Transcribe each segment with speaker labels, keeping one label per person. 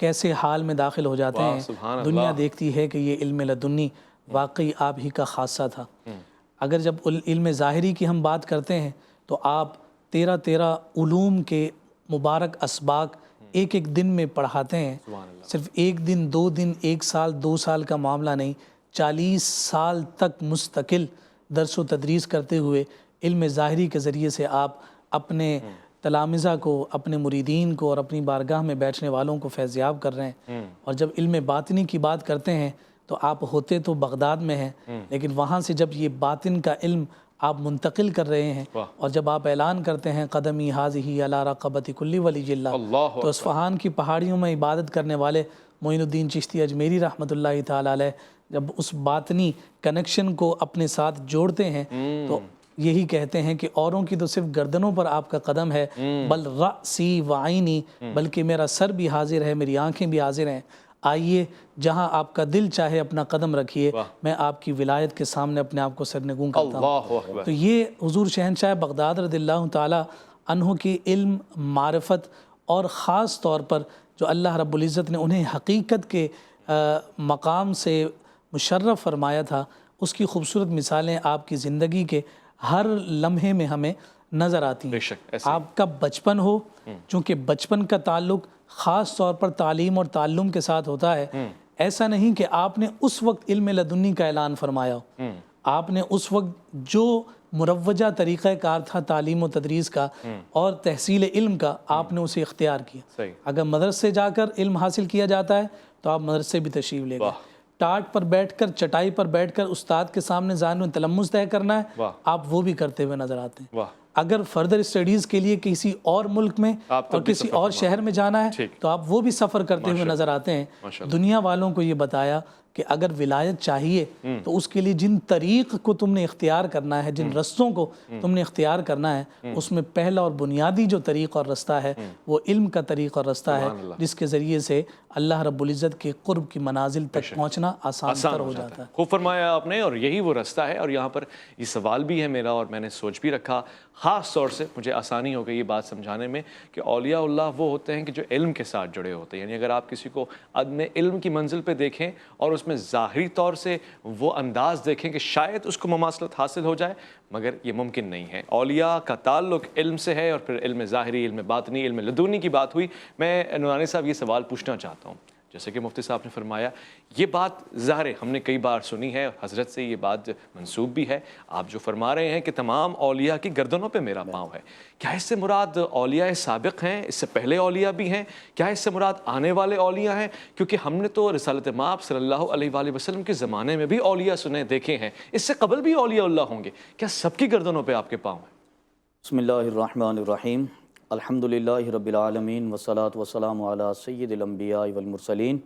Speaker 1: کیسے حال میں داخل ہو جاتے
Speaker 2: واہ،
Speaker 1: ہیں.
Speaker 2: سبحان اللہ.
Speaker 1: دنیا دیکھتی ہے کہ یہ علم لدنی واقعی آپ ہی کا خاصہ تھا. اگر جب علم ظاہری کی ہم بات کرتے ہیں تو آپ 13 علوم کے مبارک اسباق ایک ایک دن میں پڑھاتے ہیں.
Speaker 2: سبحان اللہ.
Speaker 1: صرف ایک دن، 2 دن، 1 سال، 2 سال کا معاملہ نہیں، 40 سال تک مستقل درس و تدریس کرتے ہوئے علم ظاہری کے ذریعے سے آپ اپنے تلامذہ کو، اپنے مریدین کو اور اپنی بارگاہ میں بیٹھنے والوں کو فیضیاب کر رہے ہیں. اور جب علم باطنی کی بات کرتے ہیں تو آپ ہوتے تو بغداد میں ہیں، لیکن وہاں سے جب یہ باطن کا علم آپ منتقل کر رہے ہیں اور جب آپ اعلان کرتے ہیں قدمی حاضی علی رقبت کل ولی اللہ، تو اصفہان کی پہاڑیوں میں عبادت کرنے والے معین الدین چشتی اجمیری رحمۃ اللہ تعالیٰ علیہ جب اس باطنی کنیکشن کو اپنے ساتھ جوڑتے ہیں تو یہی کہتے ہیں کہ اوروں کی تو صرف گردنوں پر آپ کا قدم ہے، بل رأسی وعینی، بلکہ میرا سر بھی حاضر ہے، میری آنکھیں بھی حاضر ہیں. آئیے جہاں آپ کا دل چاہے اپنا قدم رکھیے، میں آپ کی ولایت کے سامنے اپنے آپ کو سرنگوں کرتا ہوں.
Speaker 2: اللہ اکبر.
Speaker 1: تو یہ حضور شہنشاہ بغداد رضی اللہ تعالی عنہ کی علم، معرفت اور خاص طور پر جو اللہ رب العزت نے انہیں حقیقت کے مقام سے مشرف فرمایا تھا، اس کی خوبصورت مثالیں آپ کی زندگی کے ہر لمحے میں ہمیں نظر آتی ہیں.
Speaker 2: بے شک ایسے
Speaker 1: آپ کا بچپن ہو، چونکہ بچپن کا تعلق خاص طور پر تعلیم اور تعلم کے ساتھ ہوتا ہے. ایسا نہیں کہ آپ نے اس وقت علم لدنی کا اعلان فرمایا ہو، آپ نے اس وقت جو مروجہ طریقہ کار تھا تعلیم و تدریس کا اور تحصیل علم کا، آپ نے اسے اختیار کیا.
Speaker 2: صحیح.
Speaker 1: اگر مدرسے جا کر علم حاصل کیا جاتا ہے تو آپ مدرسے بھی تشریف لے گئے. ٹاٹ پر بیٹھ کر، چٹائی پر بیٹھ کر استاد کے سامنے ذہن میں تلمس طے کرنا ہے، آپ وہ بھی کرتے ہوئے نظر آتے ہیں. اگر فردر اسٹڈیز کے لیے کسی اور ملک میں اور کسی اور شہر میں جانا ہے تو آپ وہ بھی سفر کرتے ہوئے نظر آتے ہیں. دنیا والوں کو یہ بتایا کہ اگر ولایت چاہیے تو اس کے لیے جن طریق کو تم نے اختیار کرنا ہے، جن رستوں کو تم نے اختیار کرنا ہے، اس میں پہلا اور بنیادی جو طریق اور رستہ ہے وہ علم کا طریق اور رستہ ہے، جس کے ذریعے سے اللہ رب العزت کے قرب کی منازل تک پہنچنا آسان تر ہو جاتا ہے.
Speaker 2: خوب فرمایا آپ نے، اور یہی وہ رستہ ہے. اور یہاں پر یہ سوال بھی ہے میرا اور میں نے سوچ بھی رکھا، خاص طور سے مجھے آسانی ہو گئی یہ بات سمجھانے میں کہ اولیاء اللہ وہ ہوتے ہیں کہ جو علم کے ساتھ جڑے ہوتے ہیں. یعنی اگر آپ کسی کو عدم علم کی منزل پہ دیکھیں اور اس میں ظاہری طور سے وہ انداز دیکھیں کہ شاید اس کو مماثلت حاصل ہو جائے، مگر یہ ممکن نہیں ہے. اولیاء کا تعلق علم سے ہے. اور پھر علم ظاہری، علم باطنی، علم لدنی کی بات ہوئی. میں نورانی صاحب یہ سوال پوچھنا چاہتا ہوں، جیسے کہ مفتی صاحب نے فرمایا یہ بات ظاہر ہے ہم نے کئی بار سنی ہے، حضرت سے یہ بات منسوب بھی ہے. آپ جو فرما رہے ہیں کہ تمام اولیاء کی گردنوں پہ میرا پاؤں ہے، کیا اس سے مراد اولیاء سابق ہیں، اس سے پہلے اولیاء بھی ہیں؟ کیا اس سے مراد آنے والے اولیاء ہیں؟ کیونکہ ہم نے تو رسالت مآب صلی اللہ علیہ وآلہ وسلم کے زمانے میں بھی اولیاء سنے دیکھے ہیں، اس سے قبل بھی اولیاء اللہ ہوں گے. کیا سب کی گردنوں پہ آپ کے پاؤں ہیں؟
Speaker 3: بسم اللہ الرحمن الرحیم. الحمدللہ رب العالمین والصلاة والسلام علی سید الانبیاء والمرسلین.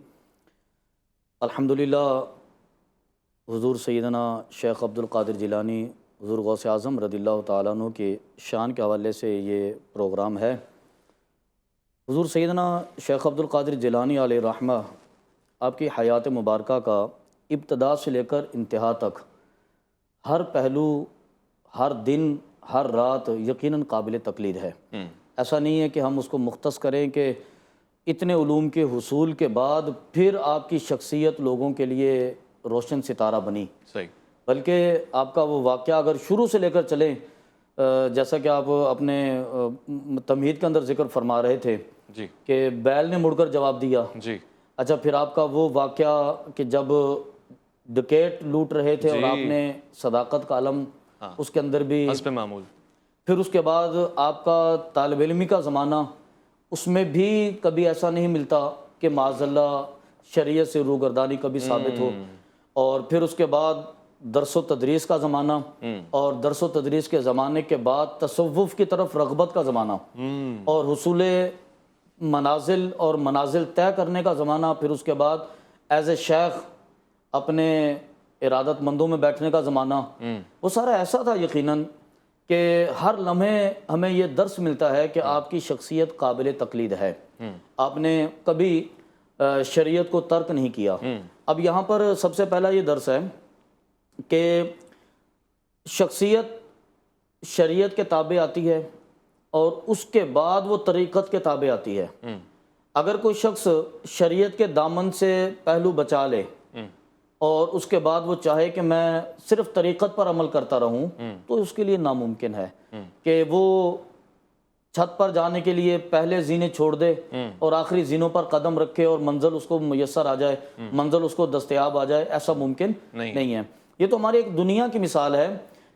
Speaker 3: الحمدللہ حضور سیدنا شیخ عبد القادر جیلانی حضور غوث اعظم رضی اللہ تعالیٰ عنہ کے شان کے حوالے سے یہ پروگرام ہے. حضور سیدنا شیخ عبد القادر جیلانی علیہ رحمہ، آپ کی حیات مبارکہ کا ابتدا سے لے کر انتہا تک ہر پہلو، ہر دن، ہر رات یقیناً قابل تقلید ہے. ایسا نہیں ہے کہ ہم اس کو مختص کریں کہ اتنے علوم کے حصول کے بعد پھر آپ کی شخصیت لوگوں کے لیے روشن ستارہ بنی.
Speaker 2: صحیح.
Speaker 3: بلکہ آپ کا وہ واقعہ اگر شروع سے لے کر چلیں، جیسا کہ آپ اپنے تمہید کے اندر ذکر فرما رہے تھے
Speaker 2: جی
Speaker 3: کہ بیل نے مڑ کر جواب دیا.
Speaker 2: جی.
Speaker 3: اچھا، پھر آپ کا وہ واقعہ کہ جب ڈکیٹ لوٹ رہے تھے اور آپ نے صداقت کا علم اس کے اندر بھی
Speaker 2: حسب معمول.
Speaker 3: پھر اس کے بعد آپ کا طالب علمی کا زمانہ، اس میں بھی کبھی ایسا نہیں ملتا کہ معاذ اللہ شریعت سے روگردانی کبھی ثابت ہو. اور پھر اس کے بعد درس و تدریس کا زمانہ، اور درس و تدریس کے زمانے کے بعد تصوف کی طرف رغبت کا زمانہ، اور حصول منازل اور منازل طے کرنے کا زمانہ. پھر اس کے بعد ایز اے شیخ اپنے ارادت مندوں میں بیٹھنے کا زمانہ. وہ سارا ایسا تھا یقیناً کہ ہر لمحے ہمیں یہ درس ملتا ہے کہ آپ کی شخصیت قابل تقلید ہے. آپ نے کبھی شریعت کو ترک نہیں کیا. اب یہاں پر سب سے پہلا یہ درس ہے کہ شخصیت شریعت کے تابع آتی ہے اور اس کے بعد وہ طریقت کے تابع آتی ہے. اگر کوئی شخص شریعت کے دامن سے پہلو بچا لے اور اس کے بعد وہ چاہے کہ میں صرف طریقت پر عمل کرتا رہوں تو اس کے لیے ناممکن ہے کہ وہ چھت پر جانے کے لیے پہلے زینے چھوڑ دے اور آخری زینوں پر قدم رکھے اور منزل اس کو میسر آ جائے، منزل اس کو دستیاب آ جائے، ایسا ممکن نہیں ہے۔ یہ تو ہماری ایک دنیا کی مثال ہے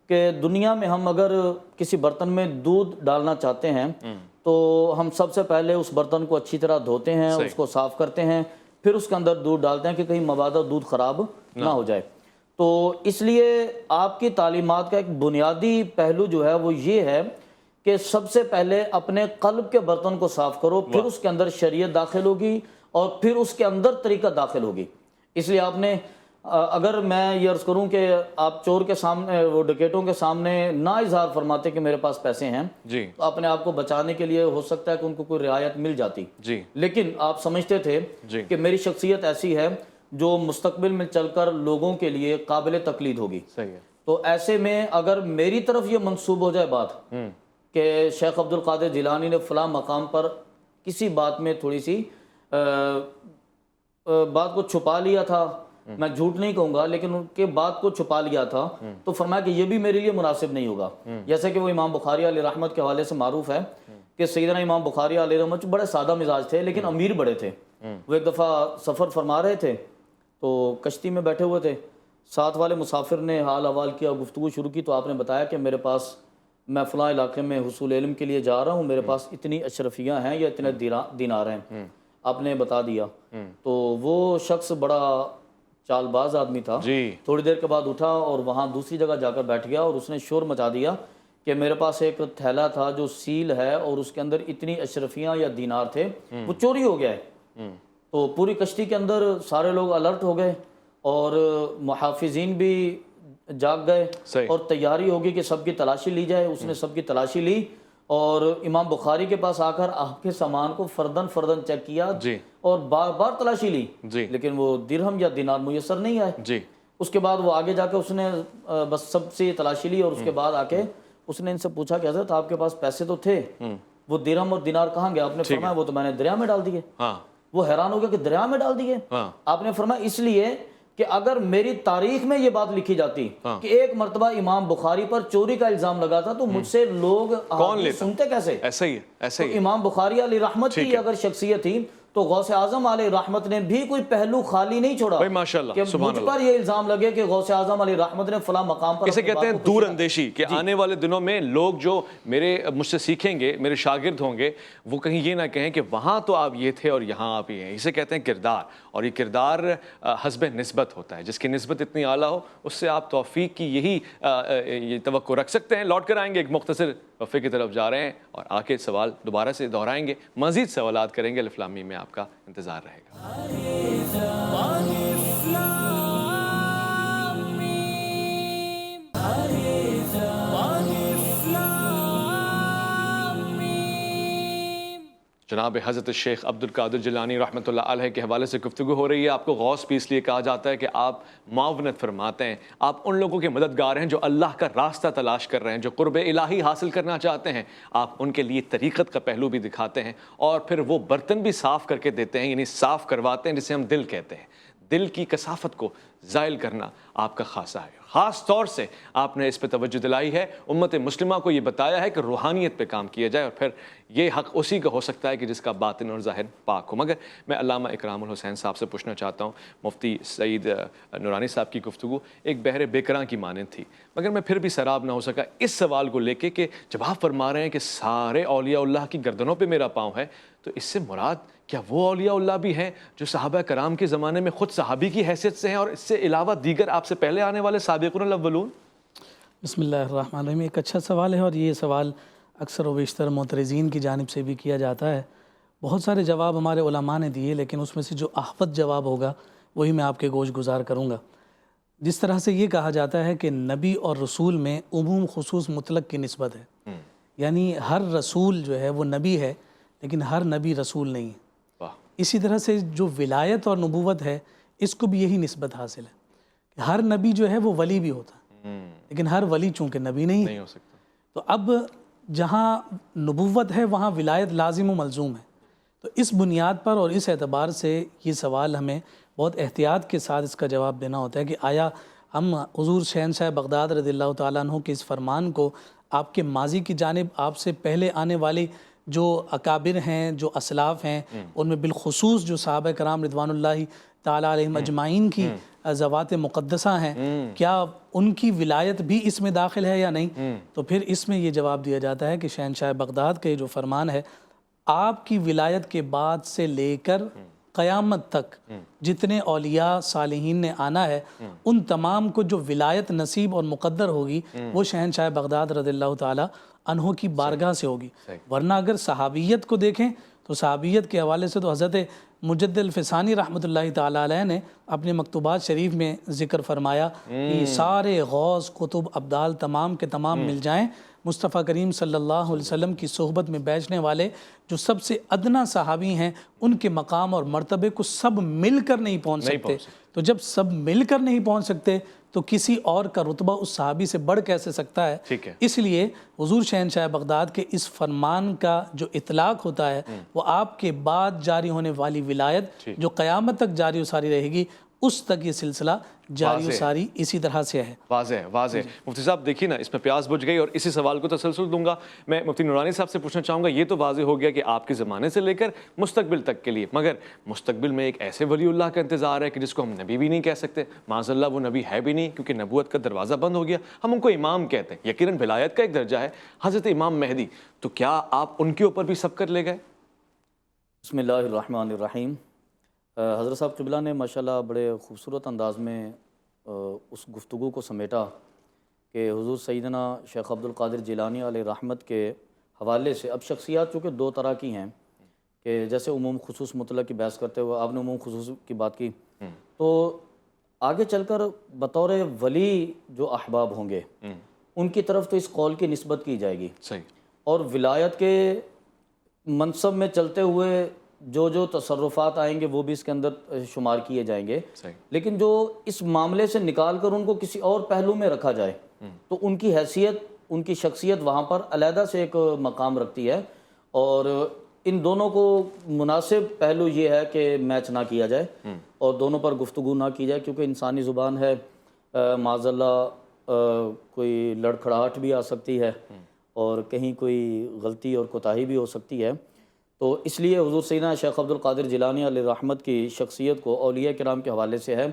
Speaker 3: کہ دنیا میں ہم اگر کسی برتن میں دودھ ڈالنا چاہتے ہیں تو ہم سب سے پہلے اس برتن کو اچھی طرح دھوتے ہیں، اس کو صاف کرتے ہیں، پھر اس کے اندر دودھ ڈالتے ہیں کہ کہیں مبادا دودھ خراب نہ ہو جائے۔ تو اس لیے آپ کی تعلیمات کا ایک بنیادی پہلو جو ہے وہ یہ ہے کہ سب سے پہلے اپنے قلب کے برتن کو صاف کرو، پھر اس کے اندر شریعت داخل ہوگی اور پھر اس کے اندر طریقت داخل ہوگی۔ اس لیے آپ نے اگر میں یہ عرض کروں کہ آپ چور کے سامنے، وہ ڈکیٹوں کے سامنے نہ اظہار فرماتے کہ میرے پاس پیسے ہیں تو اپنے آپ کو بچانے کے لیے ہو سکتا ہے کہ ان کو کوئی رعایت مل جاتی، لیکن آپ سمجھتے تھے کہ میری شخصیت ایسی ہے جو مستقبل میں چل کر لوگوں کے لیے قابل تقلید ہوگی۔ تو ایسے میں اگر میری طرف یہ منسوب ہو جائے بات کہ شیخ عبد القادر جیلانی نے فلاں مقام پر کسی بات میں تھوڑی سی بات کو چھپا لیا تھا، میں جھوٹ نہیں کہوں گا لیکن ان کے بات کو چھپا لیا تھا، تو فرمایا کہ یہ بھی میرے لیے مناسب نہیں ہوگا۔ جیسے کہ وہ امام بخاری علیہ رحمت کے حوالے سے معروف ہے کہ سیدنا امام بخاری علیہ رحمت بڑے سادہ مزاج تھے لیکن امیر بڑے تھے۔ وہ ایک دفعہ سفر فرما رہے تھے تو کشتی میں بیٹھے ہوئے تھے، ساتھ والے مسافر نے حال احوال کیا، گفتگو شروع کی، تو آپ نے بتایا کہ میرے پاس، میں فلاں علاقے میں حصول علم کے لیے جا رہا ہوں، میرے پاس اتنی اشرفیاں ہیں یا اتنے دینار ہیں، آپ نے بتا دیا۔ تو وہ شخص بڑا چال باز آدمی تھا، تھوڑی دیر کے بعد اٹھا اور وہاں دوسری جگہ جا کر بیٹھ گیا اور اس نے شور مچا دیا کہ میرے پاس ایک تھیلا تھا جو سیل ہے اور اس کے اندر اتنی اشرفیاں یا دینار تھے، وہ چوری ہو گیا ہے۔ تو پوری کشتی کے اندر سارے لوگ الرٹ ہو گئے اور محافظین بھی جاگ گئے اور تیاری ہوگی کہ سب کی تلاشی لی جائے۔ اس نے سب کی تلاشی لی اور امام بخاری کے پاس آ کر آپ کے سامان کو فردن فردن چیک کیا اور بار بار تلاشی لی، لیکن وہ درہم یا دینار میسر نہیں آئے۔ اس کے بعد وہ آگے جا کے اس نے بس سب سے تلاشی لی اور اس کے بعد آ کے اس نے ان سے پوچھا کہ حضرت آپ کے پاس پیسے تو تھے، وہ درہم اور دینار کہاں گئے؟ آپ نے فرمایا وہ تو میں نے دریا میں ڈال دیے۔ وہ حیران ہو گیا کہ دریا میں ڈال دیے؟ آپ نے فرمایا اس لیے کہ اگر میری تاریخ میں یہ بات لکھی جاتی کہ ایک مرتبہ امام بخاری پر چوری کا الزام لگا تھا تو مجھ سے لوگ سنتے کیسے؟ ایسا ہی ہے۔ امام بخاری علیہ رحمت کی اگر شخصیت تھی تو غوث اعظم علیہ رحمت نے بھی کوئی پہلو خالی نہیں چھوڑا کہ مجھ پر یہ الزام لگے کہ غوث اعظم علیہ رحمت نے فلاں مقام پر، اسے کہتے ہیں دور اندیشی، کہ آنے والے دنوں میں لوگ جو مجھ سے سیکھیں گے، میرے شاگرد ہوں گے، وہ کہیں یہ نہ کہیں کہ وہاں تو آپ یہ تھے اور یہاں آپ یہ ہیں۔ اسے کہتے ہیں کردار، اور یہ کردار حسب نسبت ہوتا ہے، جس کی نسبت اتنی اعلیٰ ہو اس سے آپ توفیق کی یہی توقع رکھ سکتے ہیں۔ لوٹ کر آئیں گے، ایک مختصر وقفے کی طرف جا رہے ہیں اور آ کے سوال دوبارہ سے دہرائیں گے، مزید سوالات کریں گے۔ الف لام میم میں آپ کا انتظار رہے گا۔ جناب حضرت شیخ عبد القادر جیلانی رحمۃ اللہ علیہ کے حوالے سے گفتگو ہو رہی ہے۔ آپ کو غوث بھی اس لیے کہا جاتا ہے کہ آپ معاونت فرماتے ہیں، آپ ان لوگوں کے مددگار ہیں جو اللہ کا راستہ تلاش کر رہے ہیں، جو قرب الہی حاصل کرنا چاہتے ہیں۔ آپ ان کے لیے طریقت کا پہلو بھی دکھاتے ہیں اور پھر وہ برتن بھی صاف کر کے دیتے ہیں، یعنی صاف کرواتے ہیں، جسے ہم دل کہتے ہیں۔ دل کی کثافت کو زائل کرنا آپ کا خاصہ ہے، خاص طور سے آپ نے اس پہ توجہ دلائی ہے، امت مسلمہ کو یہ بتایا ہے کہ روحانیت پہ کام کیا جائے، اور پھر یہ حق اسی کا ہو سکتا ہے کہ جس کا باطن اور ظاہر پاک ہو۔ مگر میں علامہ اکرام الحسین صاحب سے پوچھنا چاہتا ہوں، مفتی سعید نورانی صاحب کی گفتگو ایک بحر بیکراں کی مانند تھی، مگر میں پھر بھی سراب نہ ہو سکا اس سوال کو لے کے کہ جب آپ فرما رہے ہیں کہ سارے اولیاء اللہ کی گردنوں پہ میرا پاؤں ہے، تو اس سے مراد کیا وہ اولیاء اللہ بھی ہیں جو صحابہ کرام کے زمانے میں خود صحابی کی حیثیت سے ہیں اور اس سے علاوہ دیگر آپ سے پہلے آنے والے سابقون الاولون؟
Speaker 1: بسم اللہ الرحمن الرحیم۔ ایک اچھا سوال ہے اور یہ سوال اکثر و بیشتر معترضین کی جانب سے بھی کیا جاتا ہے۔ بہت سارے جواب ہمارے علماء نے دیے، لیکن اس میں سے جو احوط جواب ہوگا وہی میں آپ کے گوش گزار کروں گا۔ جس طرح سے یہ کہا جاتا ہے کہ نبی اور رسول میں عموم خصوص مطلق کی نسبت ہے، یعنی ہر رسول جو ہے وہ نبی ہے لیکن ہر نبی رسول نہیں ہے۔ اسی طرح سے جو ولایت اور نبوت ہے اس کو بھی یہی نسبت حاصل ہے کہ ہر نبی جو ہے وہ ولی بھی ہوتا ہے لیکن ہر ولی چونکہ نبی نہیں ہو سکتا۔ تو اب جہاں نبوت ہے وہاں ولایت لازم و ملزوم ہے، تو اس بنیاد پر اور اس اعتبار سے یہ سوال ہمیں بہت احتیاط کے ساتھ اس کا جواب دینا ہوتا ہے کہ آیا ہم حضور شہنشاہ بغداد رضی اللہ تعالیٰ عنہ کے اس فرمان کو آپ کے ماضی کی جانب آپ سے پہلے آنے والی جو اکابر ہیں، جو اسلاف ہیں، ان میں بالخصوص جو صحابہ کرام رضوان اللہ تعالیٰ علیہم اجمعین کی ذوات مقدسہ ہیں، کیا ان کی ولایت بھی اس میں داخل ہے یا نہیں؟ تو پھر اس میں یہ جواب دیا جاتا ہے کہ شہنشاہ بغداد کا یہ جو فرمان ہے، آپ کی ولایت کے بعد سے لے کر قیامت تک جتنے اولیاء صالحین نے آنا ہے، ان تمام کو جو ولایت نصیب اور مقدر ہوگی وہ شہنشاہ بغداد رضی اللہ تعالیٰ عنہ کی بارگاہ سے ہوگی۔ ورنہ اگر صحابیت کو دیکھیں تو صحابیت کے حوالے سے تو حضرت مجد الفسانی رحمۃ اللہ تعالیٰ علیہ نے اپنے مکتوبات شریف میں ذکر فرمایا کہ سارے غوث قطب ابدال تمام کے تمام مل جائیں، مصطفیٰ کریم صلی اللہ علیہ وسلم کی صحبت میں بیٹھنے والے جو سب سے ادنا صحابی ہیں، ان کے مقام اور مرتبے کو سب مل کر نہیں پہنچ سکتے۔ تو جب سب مل کر نہیں پہنچ سکتے تو کسی اور کا رتبہ اس صحابی سے بڑھ کیسے سکتا ہے؟ اس لیے حضور شہنشاہ بغداد کے اس فرمان کا جو اطلاق ہوتا ہے وہ آپ کے بعد جاری ہونے والی ولایت جو قیامت تک جاری و ساری رہے گی، اس تک یہ سلسلہ جاری و ساری اسی طرح سے ہے۔
Speaker 2: واضح مفتی صاحب دیکھیے نا، اس میں پیاس بجھ گئی اور اسی سوال کو تسلسل دوں گا۔ میں مفتی نورانی صاحب سے پوچھنا چاہوں گا، یہ تو واضح ہو گیا کہ آپ کے زمانے سے لے کر مستقبل تک کے لیے، مگر مستقبل میں ایک ایسے ولی اللہ کا انتظار ہے کہ جس کو ہم نبی بھی نہیں کہہ سکتے، معاذ اللہ وہ نبی ہے بھی نہیں کیونکہ نبوت کا دروازہ بند ہو گیا، ہم ان کو امام کہتے ہیں، یقیناً ولایت کا ایک درجہ ہے، حضرت امام مہدی، تو کیا آپ ان کے اوپر بھی سبقت لے گئے؟
Speaker 3: بسم اللہ الرحمن الرحیم۔ حضرت صاحب قبلہ نے ماشاءاللہ بڑے خوبصورت انداز میں اس گفتگو کو سمیٹا کہ حضور سیدنا شیخ عبد القادر جیلانی علیہ رحمت کے حوالے سے اب شخصیات چونکہ دو طرح کی ہیں کہ جیسے عموم خصوص مطلق کی بحث کرتے ہوئے آپ نے عموم خصوص کی بات کی، تو آگے چل کر بطور ولی جو احباب ہوں گے ان کی طرف تو اس قول کی نسبت کی جائے گی، اور ولایت کے منصب میں چلتے ہوئے جو تصرفات آئیں گے وہ بھی اس کے اندر شمار کیے جائیں گے، لیکن جو اس معاملے سے نکال کر ان کو کسی اور پہلو میں رکھا جائے تو ان کی حیثیت، ان کی شخصیت وہاں پر علیحدہ سے ایک مقام رکھتی ہے، اور ان دونوں کو مناسب پہلو یہ ہے کہ میچ نہ کیا جائے اور دونوں پر گفتگو نہ کی جائے، کیونکہ انسانی زبان ہے، معاذ اللہ کوئی لڑکھڑاہٹ بھی آ سکتی ہے اور کہیں کوئی غلطی اور کوتاہی بھی ہو سکتی ہے۔ تو اس لیے حضور سیدنا شیخ عبد القادر جیلانی علیہ رحمت کی شخصیت کو اولیاء کرام کے حوالے سے ہے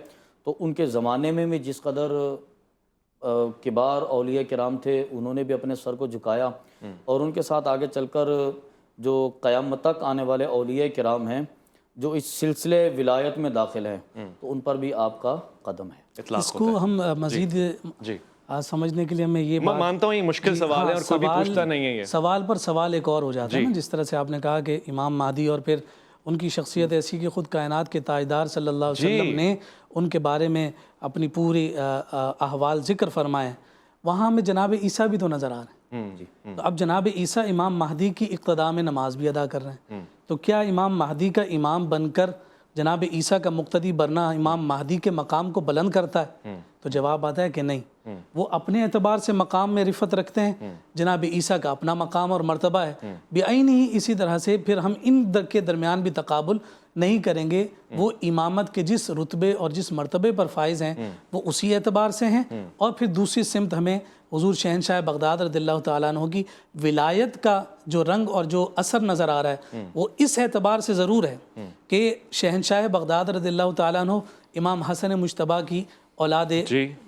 Speaker 3: تو ان کے زمانے میں بھی جس قدر کبار اولیاء کرام تھے انہوں نے بھی اپنے سر کو جھکایا، اور ان کے ساتھ آگے چل کر جو قیامت تک آنے والے اولیاء کرام ہیں جو اس سلسلے ولایت میں داخل ہیں تو ان پر بھی آپ کا قدم ہے۔
Speaker 1: اس کو ہم مزید سمجھنے کے لیے ہمیں یہ
Speaker 2: میں مانتا ہوں یہ مشکل سوال ہے اور کوئی بھی پوچھتا نہیں ہے، یہ
Speaker 1: سوال پر سوال ایک اور ہو جاتا ہے نا، جس طرح سے آپ نے کہا کہ امام مہدی اور پھر ان کی شخصیت ایسی کہ خود کائنات کے تاجدار صلی اللہ علیہ وسلم نے ان کے بارے میں اپنی پوری احوال ذکر فرمائے، وہاں ہمیں جناب عیسیٰ بھی تو نظر آ رہے ہیں، تو اب جناب عیسیٰ امام مہدی کی اقتداء میں نماز بھی ادا کر رہے ہیں، تو کیا امام مہدی کا امام بن کر جناب عیسیٰ کا مقتدی بننا امام مہدی کے مقام کو بلند کرتا ہے؟ تو جواب آتا ہے کہ نہیں، وہ اپنے اعتبار سے مقام میں رفت رکھتے ہیں، جناب عیسیٰ کا اپنا مقام اور مرتبہ ہے، بعین ہی اسی طرح سے پھر ہم ان کے درمیان بھی تقابل نہیں کریں گے، وہ امامت کے جس رتبے اور جس مرتبے پر فائز ہیں وہ اسی اعتبار سے ہیں، اور پھر دوسری سمت ہمیں حضور شہنشاہ بغداد رضی اللہ تعالیٰ عنہ کی ولایت کا جو رنگ اور جو اثر نظر آ رہا ہے وہ اس اعتبار سے ضرور ہے کہ شہنشاہ بغداد رضی اللہ تعالیٰ عنہ امام حسن مجتبیٰ کی اولاد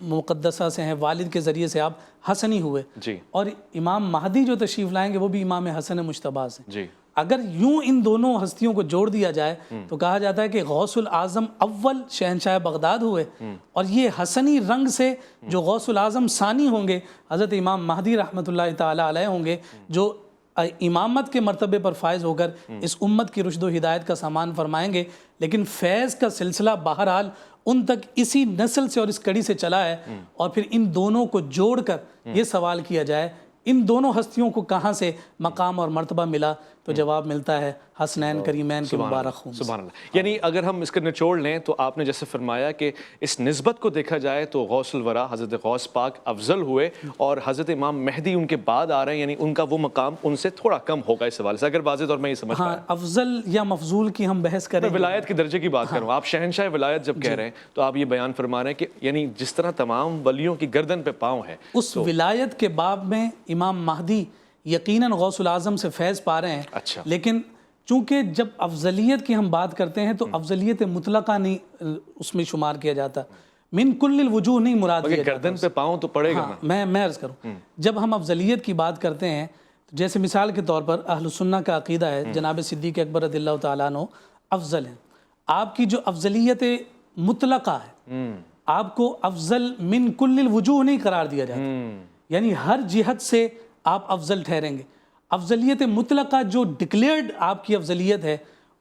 Speaker 1: مقدسہ سے ہیں، والد کے ذریعے سے آپ حسنی ہوئے، اور امام مہدی جو تشریف لائیں گے وہ بھی امام حسن مجتبیٰ سے۔ اگر یوں ان دونوں ہستیوں کو جوڑ دیا جائے تو کہا جاتا ہے کہ غوث العظم اول شہنشاہ بغداد ہوئے، اور یہ حسنی رنگ سے جو غوث العظم ثانی ہوں گے حضرت امام مہدی رحمۃ اللہ تعالیٰ علیہ ہوں گے، جو امامت کے مرتبے پر فائز ہو کر اس امت کی رشد و ہدایت کا سامان فرمائیں گے، لیکن فیض کا سلسلہ بہرحال ان تک اسی نسل سے اور اس کڑی سے چلا ہے، اور پھر ان دونوں کو جوڑ کر یہ سوال کیا جائے ان دونوں ہستیوں کو کہاں سے مقام اور مرتبہ ملا، تو جواب ملتا ہے حسنین کریمین کے مبارک خون سے۔
Speaker 2: سبحان اللہ۔ یعنی اگر ہم اس کا نچوڑ لیں تو آپ نے جیسے فرمایا کہ اس نسبت کو دیکھا جائے تو غوث الورا حضرت غوث پاک افضل ہوئے اور حضرت امام مہدی ان کے بعد آ رہے ہیں، یعنی ان کا وہ مقام ان سے تھوڑا کم ہوگا اس حوالے سے، اگر واضح طور میں یہ سمجھ
Speaker 1: ہاں، افضل یا مفضول کی ہم بحث کریں،
Speaker 2: ولایت کے درجے کی بات کروں، آپ شہنشاہ ولایت جب کہہ رہے ہیں تو آپ یہ بیان فرما رہے ہیں کہ یعنی جس طرح تمام ولیوں کی گردن پہ پاؤں ہے،
Speaker 1: اس ولایت کے باب میں امام مہدی یقیناً غوث العظم سے فیض پا رہے ہیں،
Speaker 2: اچھا،
Speaker 1: لیکن چونکہ جب افضلیت کی ہم بات کرتے ہیں تو افضلیت مطلقہ نہیں اس میں شمار کیا جاتا، من کل الوجوہ نہیں مراد لیا جاتا۔
Speaker 2: گردن پہ پاؤں تو پڑے گا نا۔
Speaker 1: میں عرض کروں، جب ہم افضلیت کی بات کرتے ہیں جیسے مثال کے طور پر اہل سنہ کا عقیدہ ہے جناب صدیق اکبر رضی اللہ تعالیٰ عنہ افضل ہیں، آپ کی جو افضلیت مطلقہ ہے آپ کو افضل من کل الوجوہ نہیں قرار دیا جاتا، یعنی ہر جہت سے آپ افضل ٹھہریں گے۔ افضلیت مطلقہ جو ڈکلیئرڈ آپ کی افضلیت ہے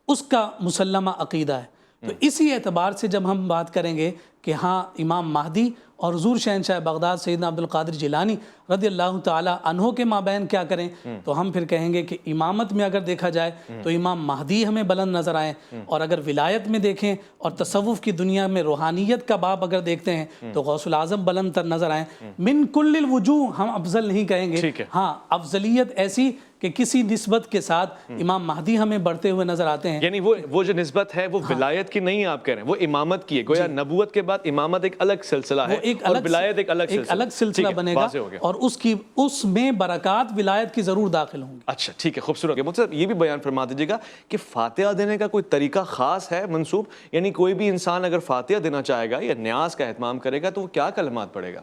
Speaker 1: اس کا مسلمہ عقیدہ ہے، تو اسی اعتبار سے جب ہم بات کریں گے کہ ہاں امام مہدی اور حضور شہنشاہ بغداد سیدنا عبد القادر جیلانی رضی اللہ تعالی عنہ کے مابین کیا کریں، تو ہم پھر کہیں گے کہ امامت میں اگر دیکھا جائے تو امام مہدی ہمیں بلند نظر آئیں، اور اگر ولایت میں دیکھیں اور تصوف کی دنیا میں روحانیت کا باب اگر دیکھتے ہیں تو غوث العظم بلند تر نظر آئیں۔ من کل الوجوہ ہم افضل نہیں کہیں گے، ہاں افضلیت ایسی کہ کسی نسبت کے ساتھ امام مہدی ہمیں بڑھتے ہوئے نظر آتے ہیں،
Speaker 2: یعنی وہ جو نسبت ہے وہ ولایت کی نہیں آپ کہہ رہے ہیں، وہ امامت کی ہے، گویا نبوت کے بعد امامت ایک الگ سلسلہ ہے اور ولایت ایک الگ
Speaker 1: سلسلہ بنے گا، اور اس میں برکات ولایت کی ضرور داخل ہوں گی۔
Speaker 2: اچھا ٹھیک ہے، خوبصورت ہے۔ مطلب یہ بھی بیان فرما دیجیے گا کہ فاتحہ دینے کا کوئی طریقہ خاص ہے منسوب، یعنی کوئی بھی انسان اگر فاتحہ دینا چاہے گا یا نیاز کا اہتمام کرے گا تو وہ کیا کلمات پڑھے گا؟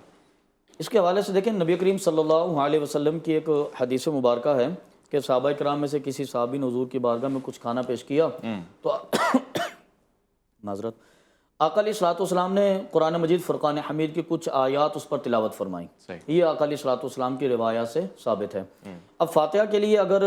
Speaker 3: اس کے حوالے سے دیکھیں نبی کریم صلی اللہ علیہ وسلم کی ایک حدیث مبارکہ ہے کہ صحابہ کرام میں سے کسی صحابی نے حضور کی بارگاہ میں کچھ کھانا پیش کیا تو معذرت آقا علیہ الصلوۃ والسلام نے قرآن مجید فرقان حمید کی کچھ آیات اس پر تلاوت فرمائیں، یہ آقا علیہ الصلوۃ والسلام کی روایات سے ثابت ہے۔ اب فاتحہ کے لیے اگر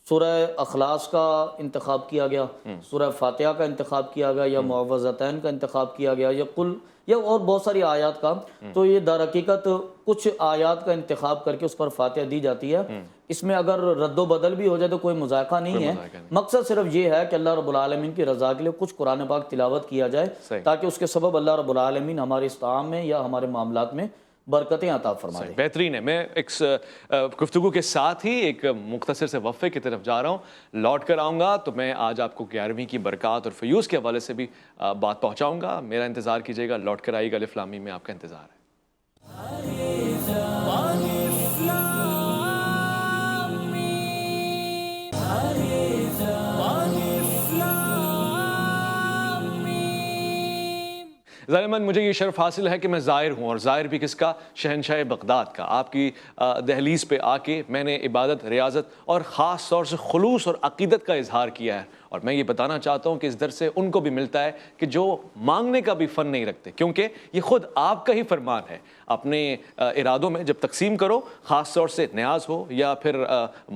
Speaker 3: سورہ اخلاص کا انتخاب کیا گیا، سورہ فاتحہ کا انتخاب کیا گیا، یا معوذتین کا انتخاب کیا گیا، یا قل یا اور بہت ساری آیات کا، تو یہ در حقیقت کچھ آیات کا انتخاب کر کے اس پر فاتحہ دی جاتی ہے۔ اس میں اگر رد و بدل بھی ہو جائے تو کوئی مذائقہ نہیں ہے، مقصد صرف یہ ہے کہ اللہ رب العالمین کی رضا کے لیے کچھ قرآن پاک تلاوت کیا جائے تاکہ اس کے سبب اللہ رب العالمین ہمارے اس طعام میں یا ہمارے معاملات میں برکتیں عطا فرما دیں۔
Speaker 2: بہترین ہے۔ میں ایک گفتگو کے ساتھ ہی ایک مختصر سے وقفے کی طرف جا رہا ہوں، لوٹ کر آؤں گا تو میں آج آپ کو 11ویں کی برکات اور فیوز کے حوالے سے بھی بات پہنچاؤں گا، میرا انتظار کیجیے گا، لوٹ کر آئیے گا، الف لام میم میں آپ کا انتظار ہے۔ ظاہراً مجھے یہ شرف حاصل ہے کہ میں زائر ہوں، اور زائر بھی کس کا؟ شہنشاہ بغداد کا۔ آپ کی دہلیز پہ آ کے میں نے عبادت، ریاضت اور خاص طور سے خلوص اور عقیدت کا اظہار کیا ہے، اور میں یہ بتانا چاہتا ہوں کہ اس در سے ان کو بھی ملتا ہے کہ جو مانگنے کا بھی فن نہیں رکھتے، کیونکہ یہ خود آپ کا ہی فرمان ہے، اپنے ارادوں میں جب تقسیم کرو، خاص طور سے نیاز ہو یا پھر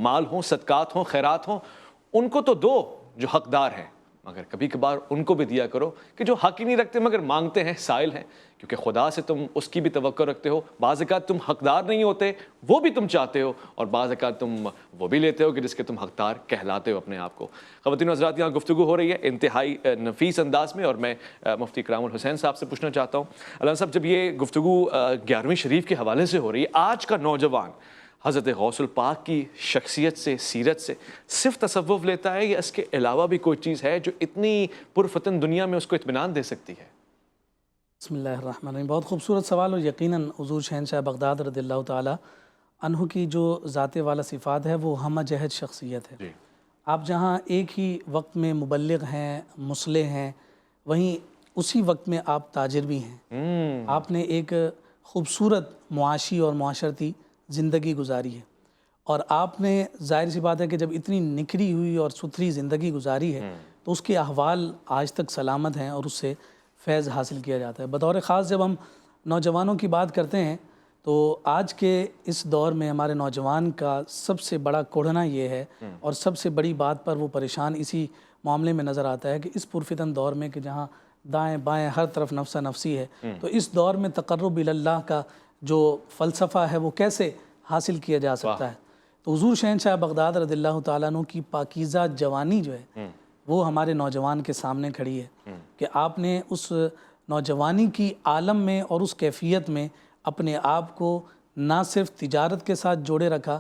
Speaker 2: مال ہوں، صدقات ہوں، خیرات ہوں، ان کو تو دو جو حقدار ہیں، مگر کبھی کبھار ان کو بھی دیا کرو کہ جو حق ہی نہیں رکھتے مگر مانگتے ہیں، سائل ہیں، کیونکہ خدا سے تم اس کی بھی توقع رکھتے ہو، بعض اوقات تم حقدار نہیں ہوتے وہ بھی تم چاہتے ہو، اور بعض اوقات تم وہ بھی لیتے ہو کہ جس کے تم حقدار کہلاتے ہو اپنے آپ کو۔ خواتین و حضرات، یہاں گفتگو ہو رہی ہے انتہائی نفیس انداز میں، اور میں مفتی اکرام الحسین صاحب سے پوچھنا چاہتا ہوں، علامہ صاحب جب یہ گفتگو 11ویں شریف کے حوالے سے ہو رہی ہے، آج کا نوجوان حضرت غوث الپاک کی شخصیت سے، سیرت سے صرف تصوف لیتا ہے یا اس کے علاوہ بھی کوئی چیز ہے جو اتنی پرفتن دنیا میں اس کو اطمینان دے سکتی ہے؟
Speaker 1: بسم اللہ الرحمن الرحیم، بہت خوبصورت سوال، اور یقیناً حضور شہنشاہ بغداد رضی اللہ تعالی عنہ کی جو ذات والا صفات ہے وہ ہمہ جہت شخصیت ہے۔ آپ جہاں ایک ہی وقت میں مبلغ ہیں، مصلح ہیں، وہیں اسی وقت میں آپ تاجر بھی ہیں۔ آپ نے ایک خوبصورت معاشی اور معاشرتی زندگی گزاری ہے، اور آپ نے ظاہر سی بات ہے کہ جب اتنی نکھری ہوئی اور ستھری زندگی گزاری ہے تو اس کے احوال آج تک سلامت ہیں اور اس سے فیض حاصل کیا جاتا ہے۔ بطور خاص جب ہم نوجوانوں کی بات کرتے ہیں تو آج کے اس دور میں ہمارے نوجوان کا سب سے بڑا کوڑھنا یہ ہے، اور سب سے بڑی بات پر وہ پریشان اسی معاملے میں نظر آتا ہے کہ اس پرفتن دور میں کہ جہاں دائیں بائیں ہر طرف نفسہ نفسی ہے، تو اس دور میں تقرب اللہ کا جو فلسفہ ہے وہ کیسے حاصل کیا جا سکتا ہے؟ تو حضور شہنشاہ بغداد رضی اللہ تعالیٰ عنہ کی پاکیزہ جوانی جو ہے وہ ہمارے نوجوان کے سامنے کھڑی ہے کہ آپ نے اس نوجوانی کی عالم میں اور اس کیفیت میں اپنے آپ کو نہ صرف تجارت کے ساتھ جوڑے رکھا،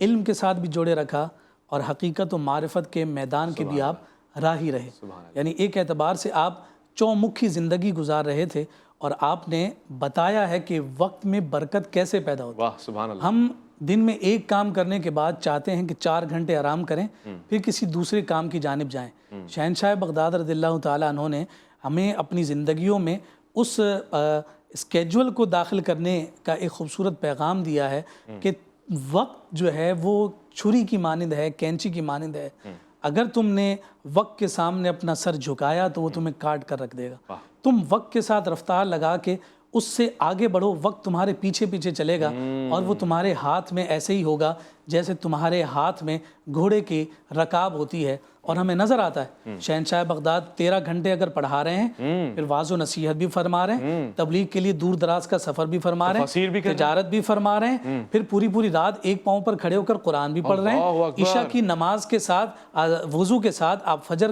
Speaker 1: علم کے ساتھ بھی جوڑے رکھا، اور حقیقت و معرفت کے میدان کے بھی آپ راہی رہے. یعنی ایک اعتبار سے آپ چومکھی زندگی گزار رہے تھے، اور آپ نے بتایا ہے کہ وقت میں برکت کیسے پیدا ہوتی ہے.
Speaker 2: واہ سبحان اللہ.
Speaker 1: ہم دن میں ایک کام کرنے کے بعد چاہتے ہیں کہ 4 گھنٹے آرام کریں، پھر کسی دوسرے کام کی جانب جائیں. شہنشاہ بغداد رضی اللہ تعالیٰ عنہ نے ہمیں اپنی زندگیوں میں اس اسکیجول کو داخل کرنے کا ایک خوبصورت پیغام دیا ہے کہ وقت جو ہے وہ چھری کی مانند ہے، کینچی کی مانند ہے. اگر تم نے وقت کے سامنے اپنا سر جھکایا تو وہ تمہیں کاٹ کر رکھ دے گا. تم وقت کے ساتھ رفتار لگا کے اس سے آگے بڑھو، وقت تمہارے پیچھے پیچھے چلے گا، اور وہ تمہارے ہاتھ میں ایسے ہی ہوگا جیسے تمہارے ہاتھ میں گھوڑے کی رکاب ہوتی ہے. اور ہمیں نظر آتا ہے شہنشاہ بغداد 13 گھنٹے اگر پڑھا رہے ہیں، پھر واعظ و نصیحت بھی فرما رہے ہیں، تبلیغ کے لیے دور دراز کا سفر بھی فرما رہے ہیں، تجارت بھی فرما رہے ہیں، پھر پوری رات ایک پاؤں پر کھڑے ہو کر قرآن بھی پڑھ رہے ہیں، عشاء کی نماز کے ساتھ وضو کے ساتھ آپ فجر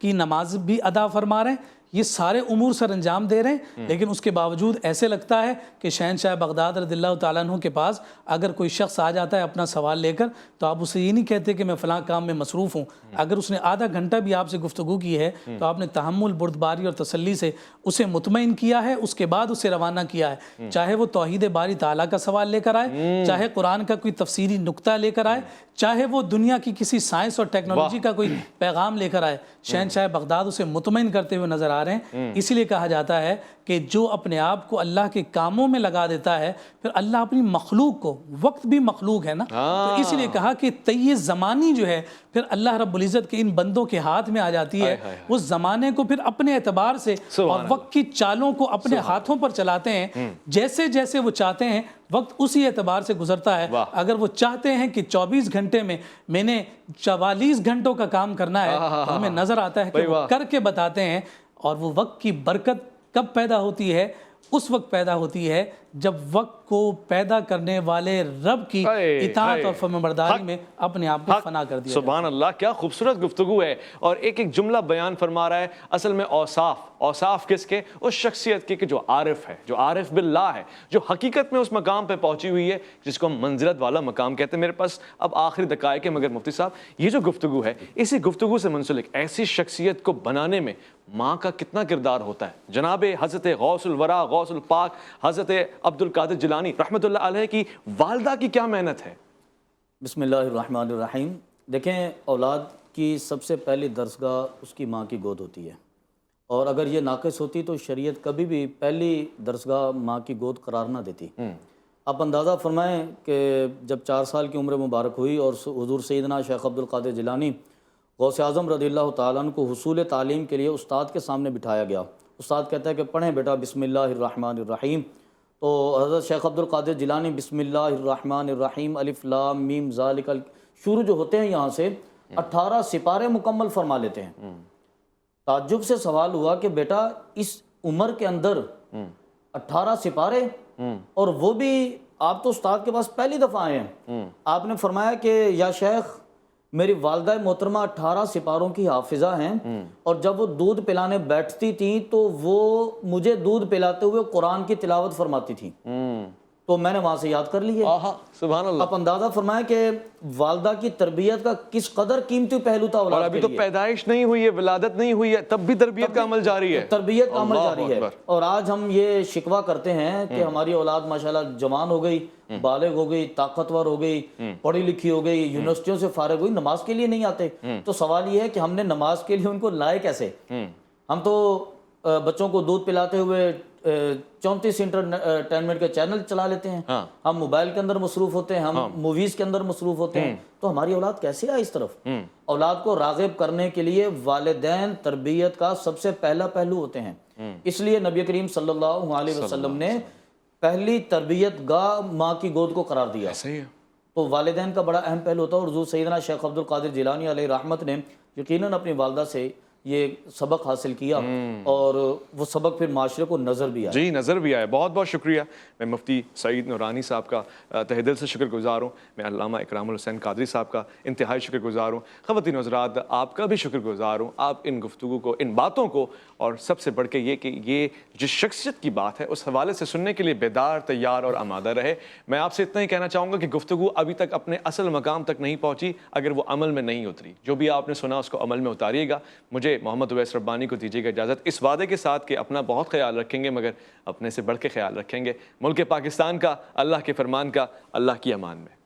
Speaker 1: کی نماز بھی ادا فرما رہے ہیں. یہ سارے امور سر انجام دے رہے ہیں، لیکن اس کے باوجود ایسے لگتا ہے کہ شہنشاہ بغداد رضی اللہ تعالیٰ عنہ کے پاس اگر کوئی شخص آ جاتا ہے اپنا سوال لے کر، تو آپ اسے یہ نہیں کہتے کہ میں فلاں کام میں مصروف ہوں. اگر اس نے آدھا گھنٹہ بھی آپ سے گفتگو کی ہے تو آپ نے تحمل، بردباری اور تسلی سے اسے مطمئن کیا ہے، اس کے بعد اسے روانہ کیا ہے. چاہے وہ توحید باری تعالیٰ کا سوال لے کر آئے، چاہے قرآن کا کوئی تفسیری نکتہ لے کر آئے، چاہے وہ دنیا کی کسی سائنس اور ٹیکنالوجی کا کوئی پیغام لے کر آئے، شہنشاہ بغداد اسے مطمئن کرتے ہوئے نظر آ رہے ہیں. اسی لیے کہا جاتا ہے کہ جو اپنے آپ کو اللہ کے کاموں میں لگا دیتا ہے، پھر اللہ اپنی مخلوق کو، وقت بھی مخلوق ہے نا، تو اس لیے کہا کہ طی زمانی جو ہے پھر اللہ رب العزت کے ان بندوں کے ہاتھ میں آ جاتی ہے. وہ زمانے کو پھر اپنے اعتبار سے اور وقت کی چالوں کو اپنے ہاتھوں پر چلاتے ہیں، جیسے جیسے وہ چاہتے ہیں وقت اسی اعتبار سے گزرتا ہے. اگر وہ چاہتے ہیں کہ 24 گھنٹے میں نے 44 گھنٹوں کا کام کرنا ہے، تو ہمیں نظر آتا ہے کہ وہ کر کے بتاتے ہیں. اور وہ وقت کی برکت کب پیدا ہوتی ہے؟ اس وقت پیدا ہوتی ہے جب وقت کو پیدا کرنے والے رب کی اطاعت اور فرمانبرداری میں اپنے آپ کو فنا کر دیا.
Speaker 2: سبحان اللہ، کیا خوبصورت گفتگو ہے. اور ایک ایک جملہ بیان فرما رہا ہے. اصل میں اوصاف کس کے؟ اس شخصیت کے کہ جو عارف ہے، جو عارف باللہ ہے، جو حقیقت میں اس مقام پہ پہنچی ہوئی ہے جس کو ہم منزلت والا مقام کہتے ہیں. میرے پاس اب آخری دقائق ہے، مگر مفتی صاحب یہ جو گفتگو ہے، اسی گفتگو سے منسلک ایسی شخصیت کو بنانے میں ماں کا کتنا کردار ہوتا ہے؟ جناب حضرت غوث الورا، غوث الپاک، حضرت عبد القادر جیلانی رحمۃ اللہ علیہ کی والدہ کی کیا محنت ہے؟
Speaker 3: بسم اللہ الرحمن الرحیم. دیکھیں، اولاد کی سب سے پہلی درسگاہ اس کی ماں کی گود ہوتی ہے، اور اگر یہ ناقص ہوتی تو شریعت کبھی بھی پہلی درسگاہ ماں کی گود قرار نہ دیتی. آپ اندازہ فرمائیں کہ جب 4 سال کی عمر مبارک ہوئی اور حضور سیدنا شیخ عبد القادر جیلانی غوث اعظم رضی اللہ تعالیٰ عنہ کو حصول تعلیم کے لیے استاد کے سامنے بٹھایا گیا. استاد کہتا ہے کہ پڑھیں بیٹا بسم اللہ الرحمن الرحیم. تو حضرت شیخ عبد القادر جیلانی بسم اللہ الرحمن الرحیم الف لام میم ذالک شروع جو ہوتے ہیں یہاں سے 18 سپارے مکمل فرما لیتے ہیں. تعجب سے سوال ہوا کہ بیٹا اس عمر کے اندر 18 سپارے، اور وہ بھی آپ تو استاد کے پاس پہلی دفعہ آئے ہیں. آپ نے فرمایا کہ یا شیخ میری والدہ محترمہ 18 سپاروں کی حافظہ ہیں، اور جب وہ دودھ پلانے بیٹھتی تھیں تو وہ مجھے دودھ پلاتے ہوئے قرآن کی تلاوت فرماتی تھیں، تو میں نے وہاں سے یاد کر لی ہے.
Speaker 2: سبحان اللہ.
Speaker 3: آپ اندازہ فرمائیں کہ والدہ کی تربیت کا کس قدر قیمتی پہلو تھا اولاد
Speaker 2: اور ابھی تو پیدائش نہیں ہوئی ہے، ولادت نہیں ہوئی ہے، تب بھی تربیت کا عمل جاری ہے.
Speaker 3: تربیت کا عمل جاری ہے. اور آج ہم یہ شکوہ کرتے ہیں کہ ہماری اولاد ماشاءاللہ جوان ہو گئی، بالغ ہو گئی، طاقتور ہو گئی، پڑھی لکھی ہو گئی، یونیورسٹیوں سے فارغ ہوئی، نماز کے لیے نہیں آتے. تو سوال یہ ہے کہ ہم نے نماز کے لیے ان کو لائے کیسے؟ ہم تو بچوں کو دودھ پلاتے ہوئے 34 انٹرٹینمنٹ کے چینل چلا لیتے ہیں، ہم موبائل کے اندر مصروف ہوتے ہیں، ہم موویز کے اندر مصروف ہوتے ہیں. تو ہماری اولاد کیسے آئے اس طرف؟ اولاد کو راغب کرنے کے لیے والدین تربیت کا سب سے پہلا پہلو ہوتے ہیں. اس لیے نبی کریم صلی اللہ علیہ وسلم نے پہلی تربیت گاہ ماں کی گود کو قرار دیا. تو والدین کا بڑا اہم پہلو ہوتا ہے. اور حضور سیدنا شیخ عبد القادر جیلانی علیہ رحمت نے یقیناً اپنی والدہ سے یہ سبق حاصل کیا اور وہ سبق پھر معاشرے کو نظر بھی آیا.
Speaker 2: جی نظر بھی آیا. بہت بہت شکریہ. میں مفتی سعید نورانی صاحب کا تہ دل سے شکر گزار ہوں. میں علامہ اکرام الحسین قادری صاحب کا انتہائی شکر گزار ہوں. خواتین حضرات آپ کا بھی شکر گزار ہوں. آپ ان گفتگو کو، ان باتوں کو، اور سب سے بڑھ کے یہ کہ یہ جس شخصیت کی بات ہے اس حوالے سے سننے کے لیے بیدار، تیار اور آمادہ رہے. میں آپ سے اتنا ہی کہنا چاہوں گا کہ گفتگو ابھی تک اپنے اصل مقام تک نہیں پہنچی اگر وہ عمل میں نہیں اتری. جو بھی آپ نے سنا اس کو عمل میں اتاریے گا. مجھے محمد اویس ربانی کو دیجیے گا اجازت اس وعدے کے ساتھ کہ اپنا بہت خیال رکھیں گے مگر اپنے سے بڑھ کے خیال رکھیں گے. ملک پاکستان کا، اللہ کے فرمان کا، اللہ کی امان میں.